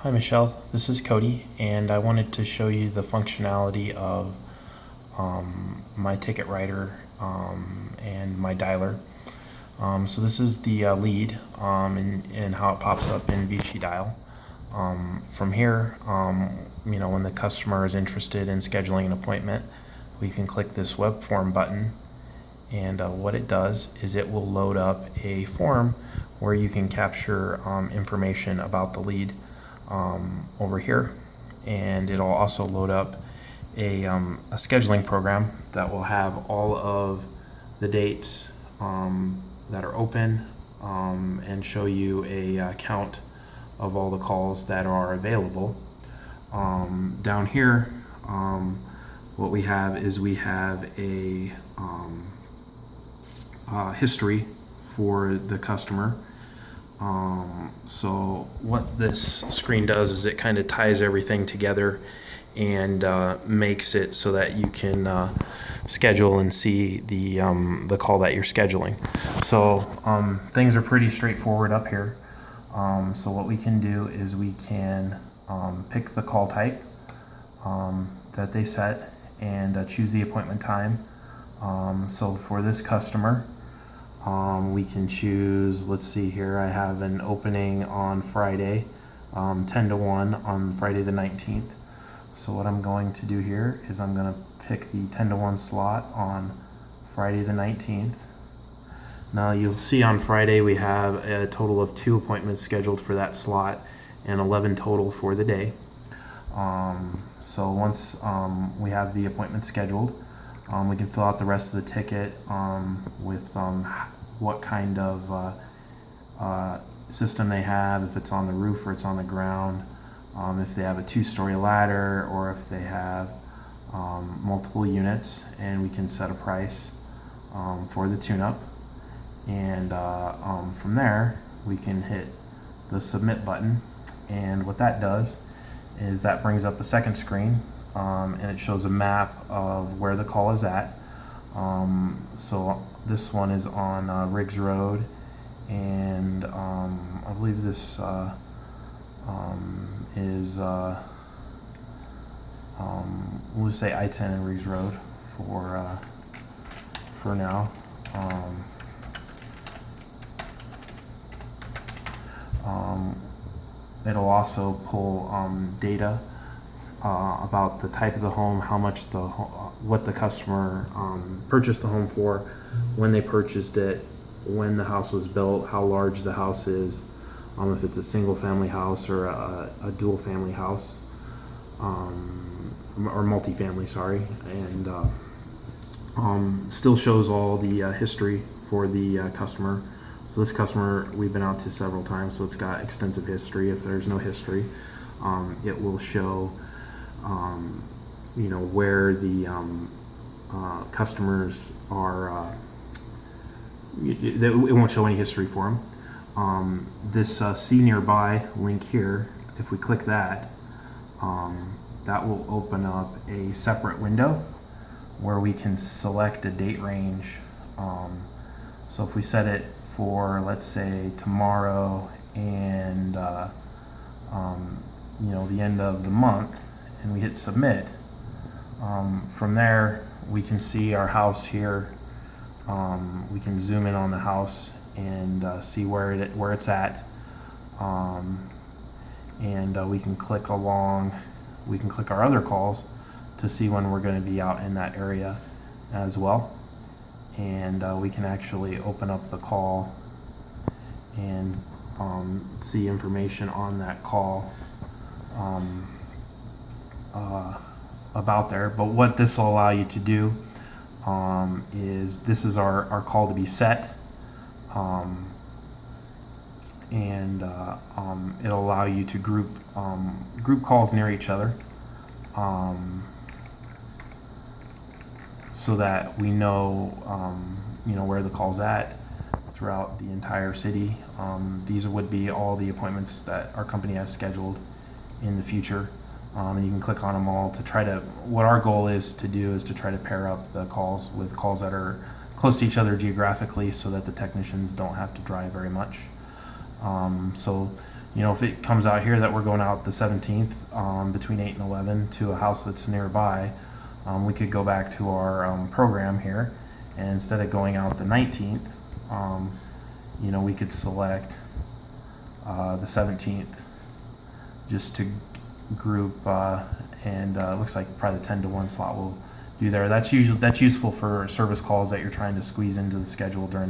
Hi Michelle, this is Cody, and I wanted to show you the functionality of my ticket writer and my dialer. So this is the lead and how it pops up in Vicidial. From here, when the customer is interested in scheduling an appointment, we can click this web form button, and what it does is it will load up a form where you can capture information about the lead over here, and it'll also load up a scheduling program that will have all of the dates that are open and show you a count of all the calls that are available. Down here, what we have is we have a history for the customer. So what this screen does is it kind of ties everything together and makes it so that you can schedule and see the call that you're scheduling. So things are pretty straightforward up here. So what we can do is we can pick the call type that they set and choose the appointment time. So for this customer, we can choose, let's see here, I have an opening on Friday, 10 to 1 on Friday the 19th. So what I'm going to do here is I'm going to pick the 10 to 1 slot on Friday the 19th. Now you'll see on Friday we have a total of 2 appointments scheduled for that slot and 11 total for the day. So once we have the appointment scheduled, we can fill out the rest of the ticket with what kind of system they have, if it's on the roof or it's on the ground, if they have a 2-story ladder or if they have multiple units, and we can set a price for the tune-up. And from there, we can hit the submit button, and what that does is that brings up a second screen, and it shows a map of where the call is at. So this one is on Riggs Road, and I believe this is we'll just say I-10 and Riggs Road for now. It'll also pull data about the type of the home, how much what the customer purchased the home for, when they purchased it, when the house was built, how large the house is, if it's a single family house or a dual family house, or multifamily, sorry, and still shows all the history for the customer. So this customer we've been out to several times, so it's got extensive history. If there's no history, it will show where the customers are. It won't show any history for them. This see nearby link here, if we click that, that will open up a separate window where we can select a date range. So if we set it for, let's say, tomorrow and the end of the month, and we hit submit, from there we can see our house here. We can zoom in on the house and see where it's at, and we can click along. We can click our other calls to see when we're going to be out in that area as well, and we can actually open up the call and see information on that call about there. But what this will allow you to do is, this is our call to be set, and it'll allow you to group calls near each other, so that we know where the call's at throughout the entire city. These would be all the appointments that our company has scheduled in the future. And you can click on them all to try to, what our goal is to do is to try to pair up the calls with calls that are close to each other geographically, so that the technicians don't have to drive very much. So You know, if it comes out here that we're going out the 17th between 8 and 11 to a house that's nearby, we could go back to our program here, and instead of going out the 19th, you know, we could select the 17th just to group, and it looks like probably the 10 to 1 slot will do there. That's useful for service calls that you're trying to squeeze into the schedule during